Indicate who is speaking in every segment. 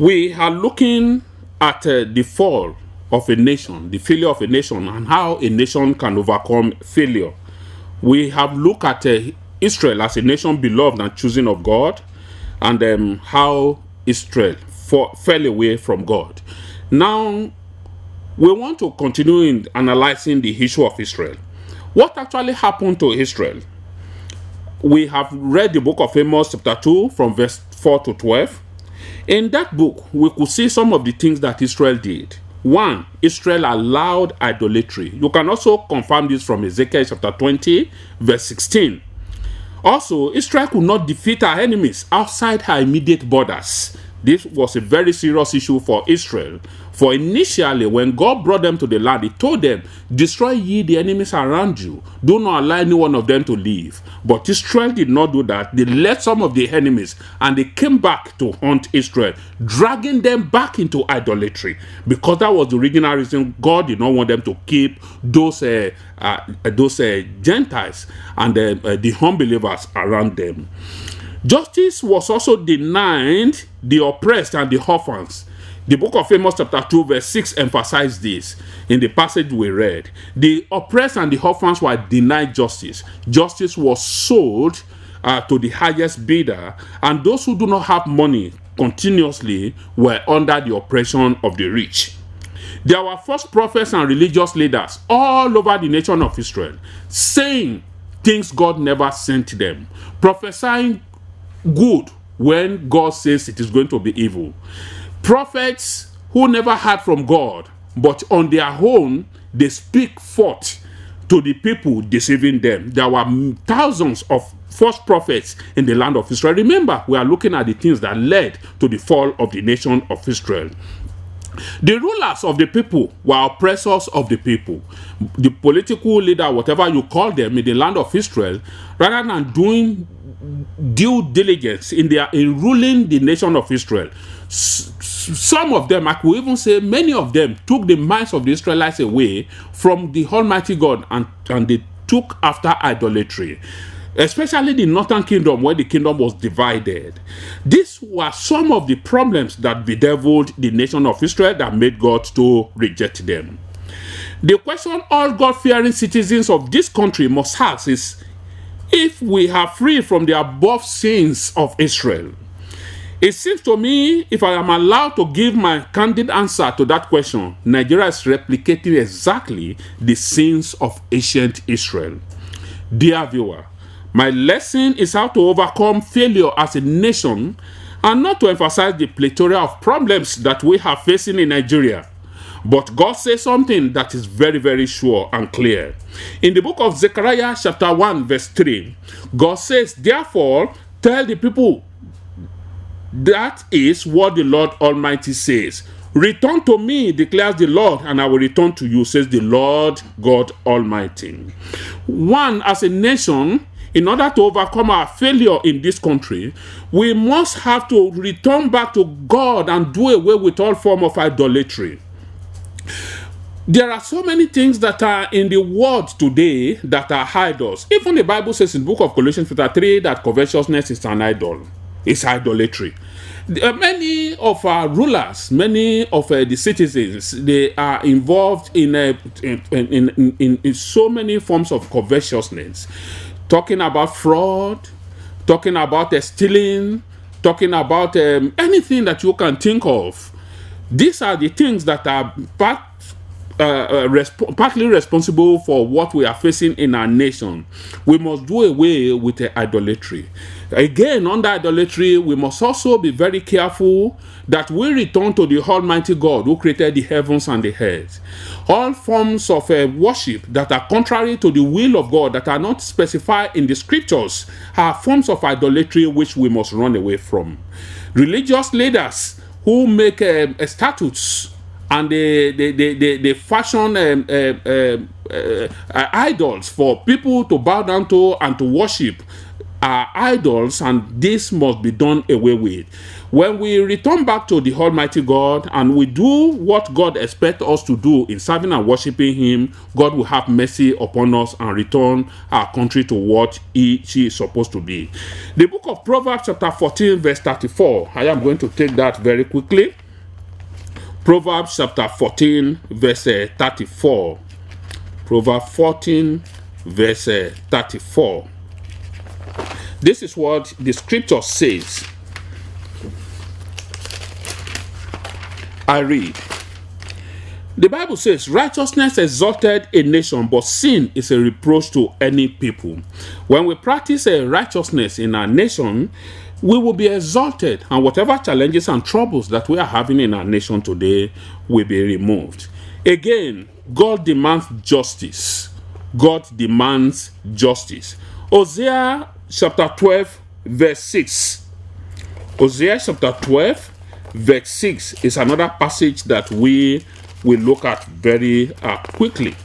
Speaker 1: We are looking at the fall of a nation, the failure of a nation, and how a nation can overcome failure. We have looked at Israel as a nation beloved and chosen of God, and how Israel fell away from God. Now, we want to continue in analyzing the issue of Israel. What actually happened to Israel? We have read the book of Amos chapter 2 from verse 4 to 12. In that book, we could see some of the things that Israel did. One, Israel allowed idolatry. You can also confirm this from Ezekiel chapter 20, verse 16. Also, Israel could not defeat her enemies outside her immediate borders. This was a very serious issue for Israel. For initially, when God brought them to the land, He told them, destroy ye the enemies around you. Do not allow any one of them to live. But Israel did not do that. They left some of the enemies and they came back to hunt Israel, dragging them back into idolatry. Because that was the original reason God did not want them to keep those Gentiles and the unbelievers around them. Justice was also denied the oppressed and the orphans. The book of Amos chapter 2 verse 6 emphasized this in the passage we read. The oppressed and the orphans were denied justice. Justice was sold to the highest bidder, and those who do not have money continuously were under the oppression of the rich. There were false prophets and religious leaders all over the nation of Israel saying things God never sent them, prophesying good when God says it is going to be evil. Prophets who never heard from God, but on their own, they speak forth to the people, deceiving them. There were thousands of false prophets in the land of Israel. Remember, we are looking at the things that led to the fall of the nation of Israel. The rulers of the people were oppressors of the people. The political leader, whatever you call them in the land of Israel, rather than doing due diligence in ruling the nation of Israel, some of them, I could even say many of them, took the minds of the Israelites away from the Almighty God, and they took after idolatry, especially the northern kingdom, where the kingdom was divided. These were some of the problems that bedeviled the nation of Israel that made God to reject them. The question all God-fearing citizens of this country must ask is, if we are free from the above sins of Israel. It seems to me, if I am allowed to give my candid answer to that question, Nigeria is replicating exactly the sins of ancient Israel. Dear viewer, my lesson is how to overcome failure as a nation, and not to emphasize the plethora of problems that we are facing in Nigeria. But God says something that is very, very sure and clear. In the book of Zechariah chapter 1 verse 3, God says, therefore, tell the people, that is what the Lord Almighty says. Return to me, declares the Lord, and I will return to you, says the Lord God Almighty. One, as a nation, in order to overcome our failure in this country, we must have to return back to God and do away with all form of idolatry. There are so many things that are in the world today that are idols. Even the Bible says in the book of Colossians chapter 3 that covetousness is an idol. It's idolatry. Many of our rulers, many of the citizens, they are involved in so many forms of covetousness. Talking about fraud, talking about stealing, talking about anything that you can think of. These are the things that are partly responsible for what we are facing in our nation. We must do away with the idolatry. Again, under idolatry, we must also be very careful that we return to the Almighty God who created the heavens and the earth. All forms of worship that are contrary to the will of God, that are not specified in the scriptures, are forms of idolatry which we must run away from. Religious leaders who make statutes and they fashion idols for people to bow down to and to worship. are idols, and this must be done away with. When we return back to the Almighty God and we do what God expects us to do in serving and worshiping Him, God will have mercy upon us and return our country to what she is supposed to be. The book of Proverbs chapter 14 verse 34. I am going to take that very quickly. Proverbs chapter 14 verse 34. Proverbs 14 verse 34. This is what the scripture says. I read. The Bible says, righteousness exalted a nation, but sin is a reproach to any people. When we practice righteousness in our nation, we will be exalted, and whatever challenges and troubles that we are having in our nation today will be removed. Again, God demands justice. God demands justice. Hosea chapter 12 verse 6. Hosea chapter 12 verse 6 is another passage that we will look at very quickly.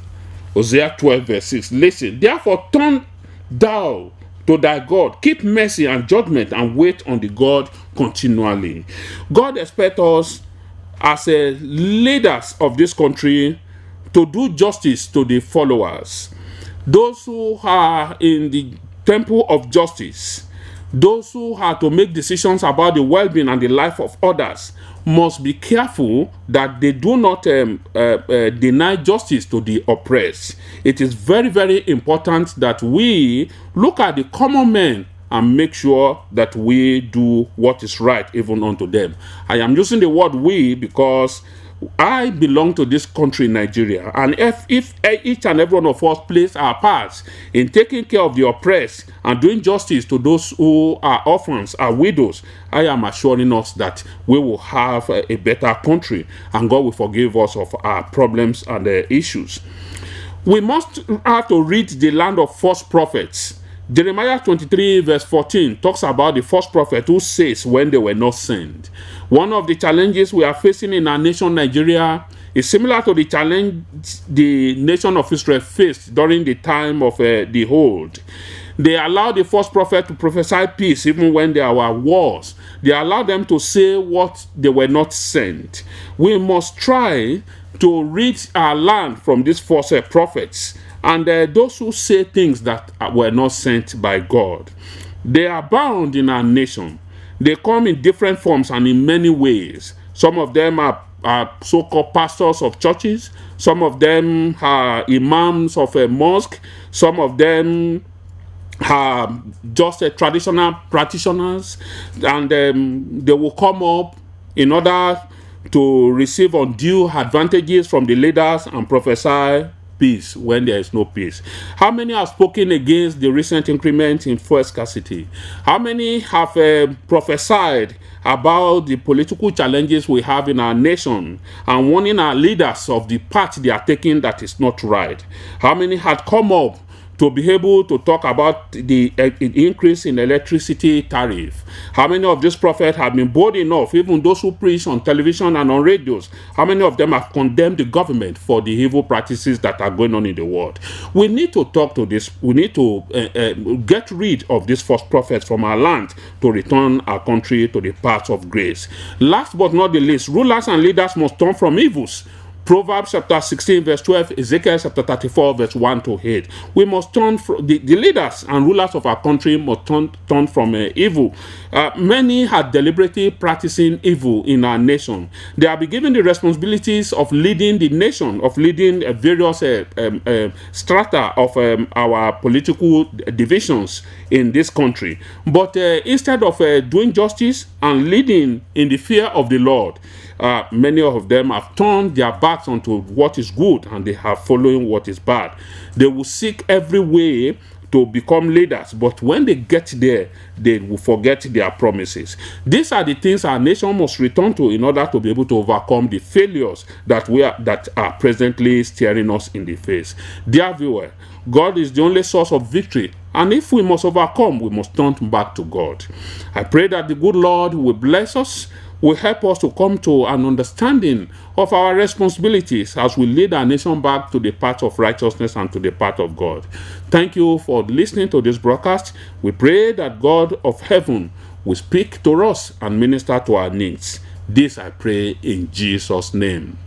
Speaker 1: Hosea 12 verse 6. Listen, therefore turn thou to thy God, keep mercy and judgment, and wait on the God continually. God expects us as leaders of this country to do justice to the followers. Those who are in the temple of justice, those who have to make decisions about the well-being and the life of others, must be careful that they do not deny justice to the oppressed. It is very, very important that we look at the common men and make sure that we do what is right even unto them. I am using the word we because I belong to this country, Nigeria, and if each and every one of us plays our parts in taking care of the oppressed and doing justice to those who are orphans, are widows, I am assuring us that we will have a better country, and God will forgive us of our problems and issues. We must have to read the land of false prophets. Jeremiah 23 verse 14 talks about the false prophet who says when they were not sent. One of the challenges we are facing in our nation, Nigeria, is similar to the challenge the nation of Israel faced during the time of the hold. They allowed the false prophet to prophesy peace even when there were wars. They allowed them to say what they were not sent. We must try to rid our land from these false prophets and those who say things that were not sent by God. They are bound in our nation. They come in different forms and in many ways. Some of them are so-called pastors of churches. Some of them are imams of a mosque. Some of them are just traditional practitioners. And they will come up in order to receive undue advantages from the leaders and prophesy peace when there is no peace. How many have spoken against the recent increment in fuel scarcity? How many have prophesied about the political challenges we have in our nation and warning our leaders of the path they are taking that is not right? How many had come up to be able to talk about the increase in electricity tariff? How many of these prophets have been bold enough, even those who preach on television and on radios, how many of them have condemned the government for the evil practices that are going on in the world? We need to talk to this. We need to get rid of these false prophets from our land to return our country to the path of grace. Last but not the least, rulers and leaders must turn from evils. Proverbs chapter 16 verse 12, Ezekiel chapter 34 verse 1 to 8. We must turn from the leaders and rulers of our country must turn from evil. Many are deliberately practicing evil in our nation. They are be given the responsibilities of leading the nation, of leading various strata of our political divisions in this country. But instead of doing justice and leading in the fear of the Lord, many of them have turned their backs onto what is good and they have following what is bad. They will seek every way to become leaders, but when they get there, they will forget their promises. These are the things our nation must return to in order to be able to overcome the failures that are presently staring us in the face. Dear viewer, God is the only source of victory, and if we must overcome, we must turn back to God. I pray that the good Lord will bless us, will help us to come to an understanding of our responsibilities as we lead our nation back to the path of righteousness and to the path of God. Thank you for listening to this broadcast. We pray that God of heaven will speak to us and minister to our needs. This I pray in Jesus' name.